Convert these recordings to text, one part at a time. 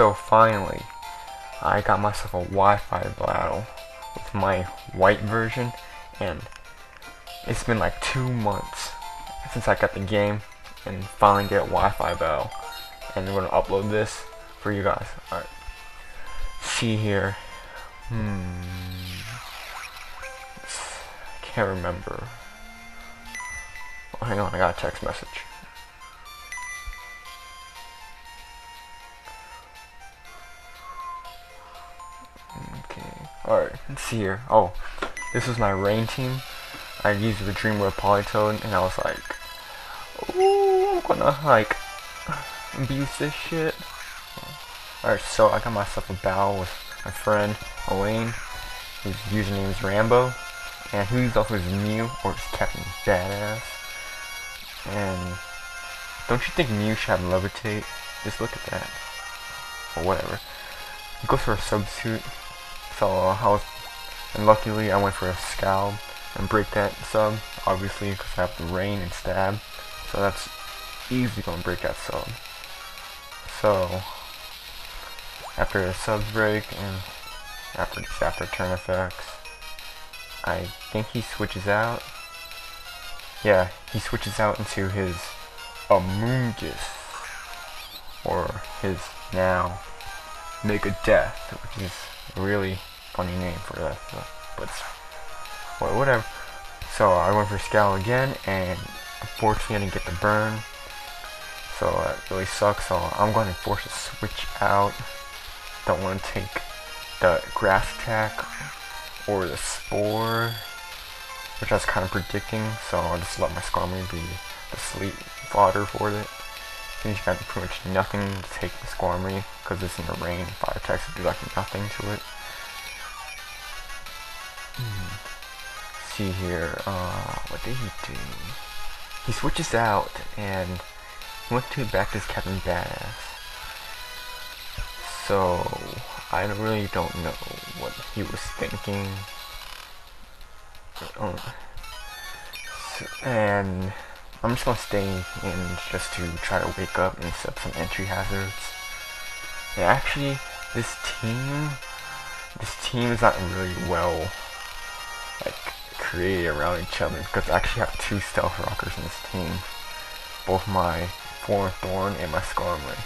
So finally, I got myself a Wi-Fi battle with my white version, and it's been like 2 months since I got the game and finally get a Wi-Fi battle. And I'm gonna upload this for you guys. Alright. See here. Can't remember. Oh, hang on, I got a text message. Okay. Alright, let's see here. Oh, this was my rain team. I used the Dreamwear Polytoad and I was like, ooh, I'm gonna like abuse this shit. Alright, so I got myself a battle with my friend Elaine. His username is Rambo. And he's also his Mew, or his Captain Badass. And don't you think Mew should have Levitate? Just look at that. Or whatever. He goes for a substitute. So and luckily I went for a Scowl and break that sub, obviously because I have the rain and stab. So that's easily gonna break that sub. So after the sub break and after turn effects, I think he switches out. Yeah, he switches out into his Amoongus, or his now Mega Death, which is a really funny name for that, but well, whatever. So I went for Scowl again, and unfortunately I didn't get the burn, so that really sucks. So I'm going to force a switch out. Don't want to take the grass attack or the spore, which I was kind of predicting, so I'll just let my Skarmory be the sleep fodder for it. Since you got pretty much nothing to take the Skarmory, because it's in the rain, fire attacks will do like nothing to it. See here, what did he do? He switches out, and he went back to his Captain Badass. So I really don't know what he was thinking. And I'm just gonna stay in just to try to wake up and set some entry hazards. And actually, this team is not really well like created around each other, because I actually have 2 Stealth Rockers in this team, both my Thorn and my Skarmory.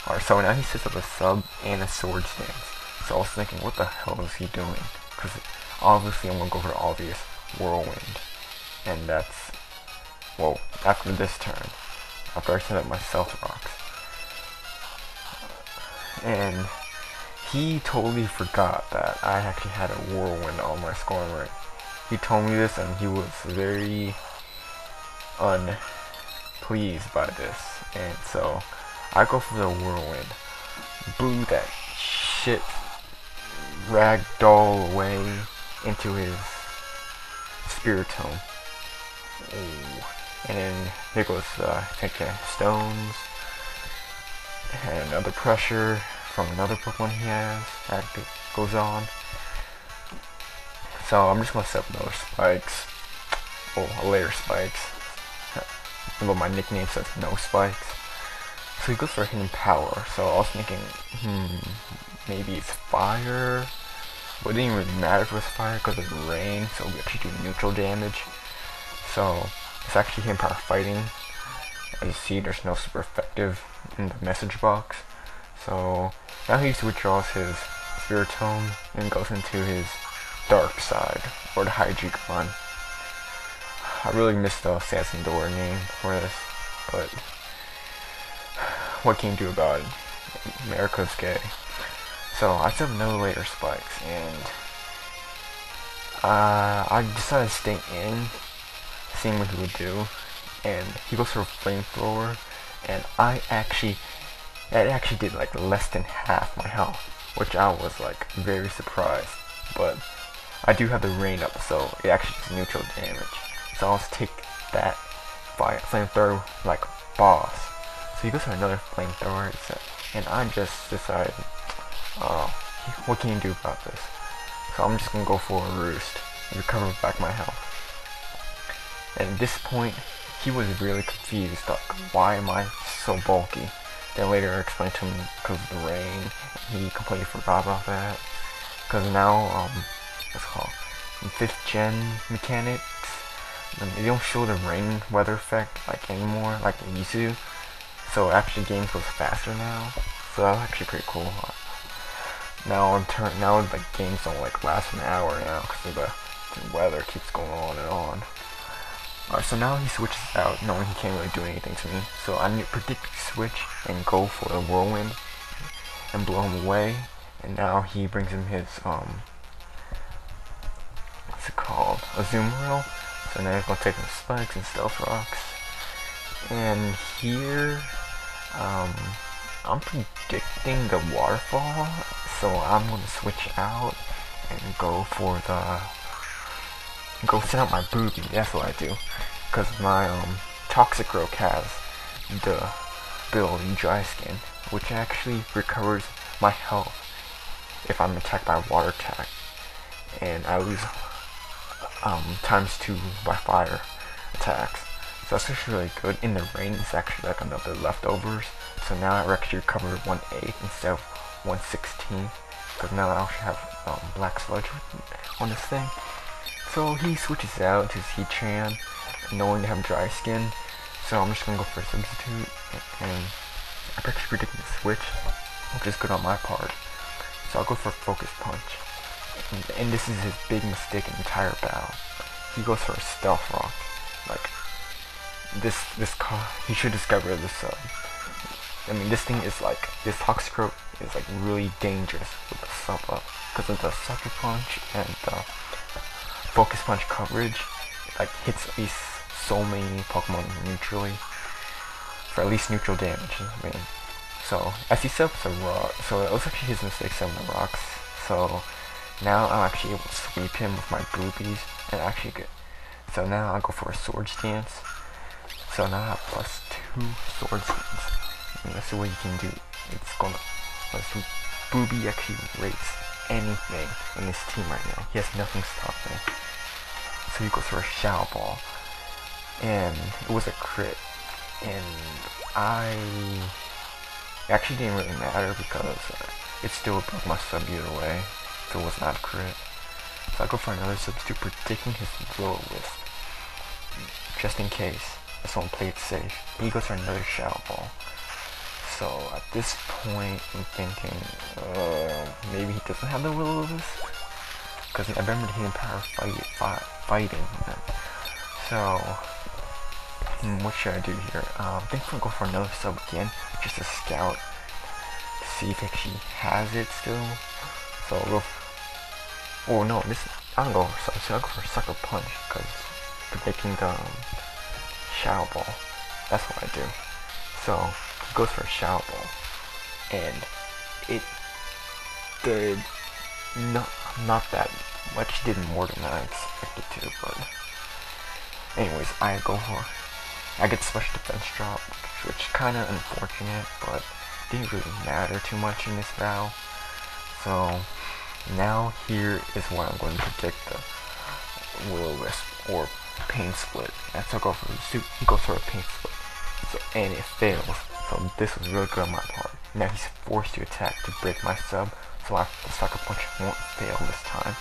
Alright, so now he sets up a sub and a sword stance. So I was thinking, what the hell is he doing? Because obviously I'm gonna go for the obvious Whirlwind, and that's, well, after this turn, after I set up my Stealth Rocks. And he totally forgot that I actually had a Whirlwind on my Skarmory. He told me this and he was very unpleased by this, and so I go for the Whirlwind, boo that shit ragdoll away into his Spiritomb. And then there goes take stones and another pressure from another Pokemon he has that goes on. So I'm just gonna set up another spikes. Oh, a layer spikes. Although my nickname says no spikes. So he goes for hidden power. So I was thinking, maybe it's fire. But it didn't really matter if it was fire because of the rain, so we actually do neutral damage. So it's actually hidden power fighting. As you see, there's no super effective in the message box. So now he withdraws his Spiritomb and goes into his dark side, or the Hydreigon. I really missed the Sansandora name for this, but what can you do about it? America's gay. So I still have no layer spikes, and I decided to stay in, seeing what he would do, and he goes for a flamethrower, and that actually did like less than half my health, which I was like very surprised. But I do have the rain up, so it actually does neutral damage. So I'll take that flamethrower like boss. So he goes for another flamethrower, and I just decided, what can you do about this? So I'm just gonna go for a roost and recover back my health. And at this point, he was really confused, like, why am I so bulky? Then later I explained to him because of the rain. He completely forgot about that. Because now, what's it called? In 5th gen mechanics, they don't show the rain weather effect like anymore, like they used to. So actually, games goes faster now. So that's actually pretty cool. Now like games don't like last an hour now because the weather keeps going on and on. Alright, so now he switches out, knowing he can't really do anything to me. So I need to predict switch and go for the whirlwind and blow him away. And now he brings him his what's it called? A zoom roll. So now he's gonna take some spikes and stealth rocks. And here, I'm predicting the waterfall. So I'm gonna switch out and go send out my booby. That's what I do. Because my toxic rogue has the ability dry skin, which actually recovers my health if I'm attacked by water attack, and I lose ×2 by fire attacks. So that's actually really good. In the rain, it's actually like another leftovers. So now I actually recover 1/8 instead of 1/16, because now I actually have black sludge on this thing. So he switches out to Heatran, knowing to have dry skin. So I'm just gonna go for a substitute, and I'm actually predicting the switch, which is good on my part. So I'll go for Focus Punch, and this is his big mistake in the entire battle. He goes for a Stealth Rock. Like he should discover this. I mean, this thing is like, this Toxicroak is like really dangerous with the sub up because of the Sucker Punch and the Focus Punch coverage. It like hits at least so many Pokemon neutrally for at least neutral damage. I mean, so as he sets up a rock, so it was actually his mistake setting the rocks. So now I'm actually able to sweep him with my boobies and actually get. So now I go for a Swords Dance. So now I have +2 Swords Dance. And let's see what you can do. It's gonna Booby actually rates anything in this team right now. He has nothing stopping. So he goes for a Shadow Ball, and it was a crit. And it actually didn't really matter because it still broke my sub either way. So it was not a crit. So I go for another substitute, predicting his Will-O-Wisp, just in case. I just want to play it safe. He goes for another Shadow Ball. So at this point, I'm thinking, maybe he doesn't have the Will-O-Wisp, because I remember the hidden power fighting. So what should I do here? I think I'm gonna go for another sub again, just to scout, to see if he has it still. So I'll go. Oh no, I'm gonna go for I'll go for Sucker Punch, because predicting the Shadow Ball. That's what I do. So he goes for a Shadow Ball, and it did not that much. Did more than I expected to, but anyways, I get special defense drop, which kind of unfortunate, but didn't really matter too much in this battle. So now here is what I'm going to predict the Will-O-Wisp or Pain Split. And so he goes for a Pain Split. So, and it fails. So this was really good on my part. Now he's forced to attack to break my sub, so the Sucker Punch won't fail this time.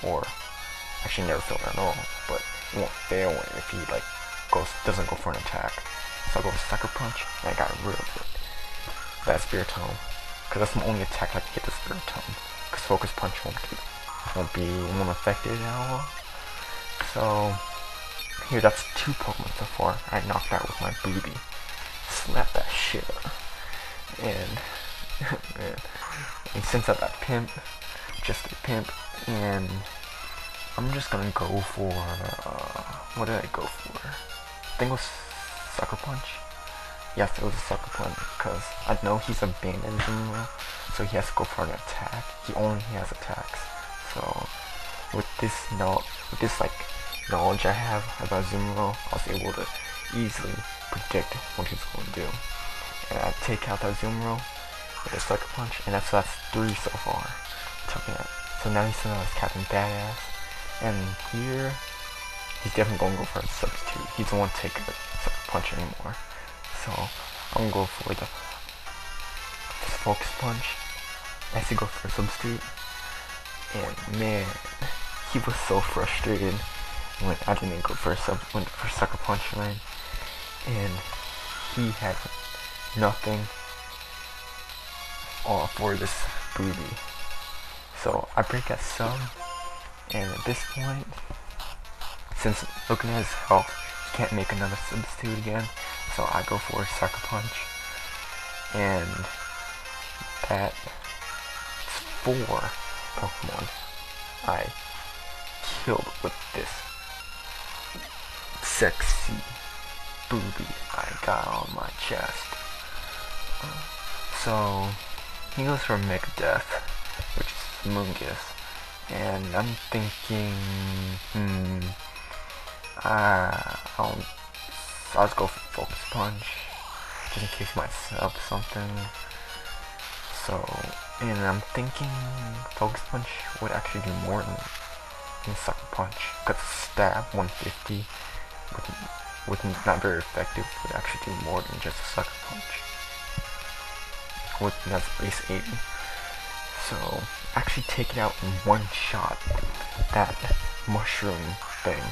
Or actually never failed at all, but it won't fail if he like doesn't go for an attack. So I go for Sucker Punch, and I got rid of it. That Spiritomb, because that's the only attack I can get the Spiritomb. Because Focus Punch won't affect it at all. So here, that's 2 Pokemon so far I knocked out with my booby. Slap that shit up. And man, and since I got Pimp, just a Pimp, and I'm just gonna go for what did I go for? I think it was Sucker Punch. Yes, it was a Sucker Punch, because I know he's abandoned Zumbo, so he has to go for an attack. He only has attacks. So with this like knowledge I have about Zumbo, I was able to easily predict what he's going to do. And I take out that Zumbo with a Sucker Punch, and that's 3 so far. So now he's sending out his Captain Badass, and here he's definitely going to go for a substitute. He doesn't want to take a Sucker Punch anymore. So I'm going to go for the focus punch. I had to go for a substitute, and man, he was so frustrated when I didn't go for went for sucker punch line, and he had nothing for this booby. So I break at sub, and at this point, since looking at his health, he can't make another substitute again, so I go for a sucker punch, and that's 4 Pokemon I killed with this sexy booby I got on my chest. So he goes for Mega Death, which is Mungus, and I'm thinking, I'll just go for Focus Punch, just in case he might sub something. So, and I'm thinking Focus Punch would actually do more than Sucker Punch, because Stab 150 with not very effective would actually do more than just a Sucker Punch. That's base 80. So, actually take it out in one shot, that mushroom thing.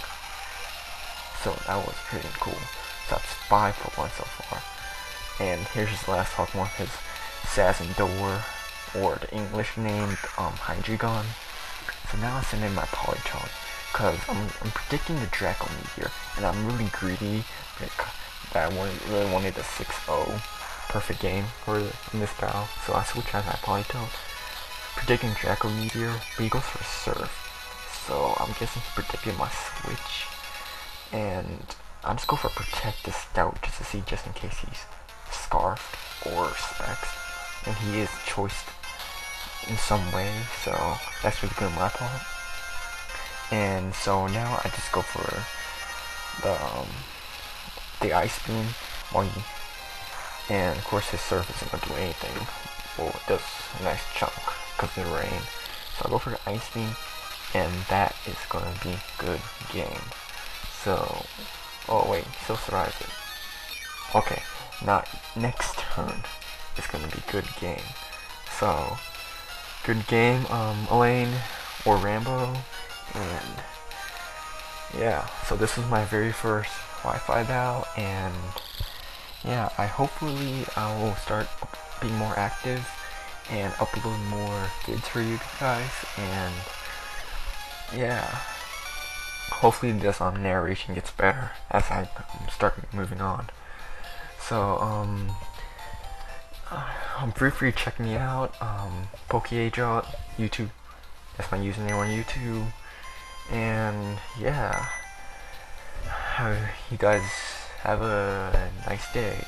So that was pretty cool. So that's 5 Pokemon so far. And here's his last Pokemon, his Sazendor, or the English name, Hydreigon. So now I send in my Polytron, because I'm predicting the Draco Meteor, and I'm really greedy that I really wanted a 6-0 perfect game in this battle. So I switch out my Polytron, predicting Draco Meteor, but he goes for Surf. So I'm guessing he predicted my switch, and I'll just go for Protect the Stout just to see, just in case he's Scarfed or Specs, and he is choiced in some way, so that's really good on my part. And so now I just go for the Ice Beam, and of course his Surf isn't going to do anything. Well, it does a nice chunk because of the rain. So I'll go for the Ice Beam, and that is going to be good game. So, oh wait, still survives it. Okay, now next turn is going to be good game. So, good game, Elaine or Rambo, and yeah, so this is my very first Wi-Fi battle, and yeah, hopefully I will start being more active and upload more vids for you guys, and yeah, hopefully this narration gets better as I start moving on. So feel free to check me out, Ajolt, YouTube, that's my username on YouTube, and yeah, you guys have a nice day.